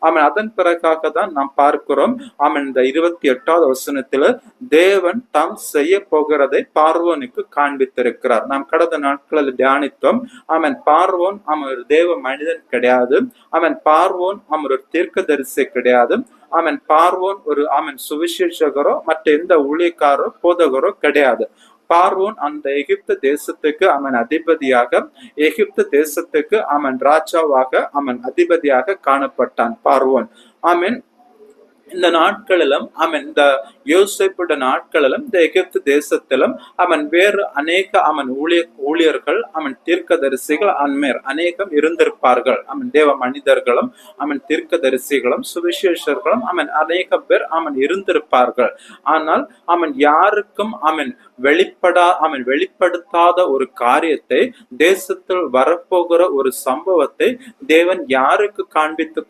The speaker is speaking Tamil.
அவன் அதன் பிறகாக தான் நாம் பார்க்கிறோம். அவன் இந்த 28வது வசனத்துல தேவன் தாம் செய்ய போகிறதை பார்வோனுக்கு காண்பித்திருக்கிறார். நாம் கடந்த நாட்களில் தியானித்தோம். அவன் பார்வோன் அவன் ஒரு தேவ மனிதன் கிடையாது. அவன் பார்வோன் அவன் ஒரு தீர்க்கதரிசி கிடையாது. அவன் பார்வோன் அவன் சுவிசேஷகரோ மற்ற எந்த ஊழியக்காரோ போதகரோ கிடையாது. பார்வோன் அந்த எகிப்து தேசத்துக்கு அவன் அதிபதியாக, எகிப்து தேசத்துக்கு அவன் ராஜாவாக, அவன் அதிபதியாக காணப்பட்டான் பார்வோன். அவன் இந்த நாட்களிலும் அவன் இந்த யோசேப்புடைய நாட்களிலும் இந்த எகிப்து தேசத்திலும் அவன் வேறு அநேக அவன் ஊழியர்கள் அவன் தீர்க்கதரிசிகள் அநேகம் இருந்திருப்பார்கள். அவன் தேவ மனிதர்களும் அவன் தீர்க்கதரிசிகளும் சுவிசேஷர்களும் அவன் அநேக பேர் அவன் இருந்திருப்பார்கள். ஆனால் அவன் யாருக்கும் அவன் வெளிப்படுத்தாத ஒரு காரியத்தை, தேசத்தில் வரப்போகிற ஒரு சம்பவத்தை தேவன் யாருக்கு காண்பித்து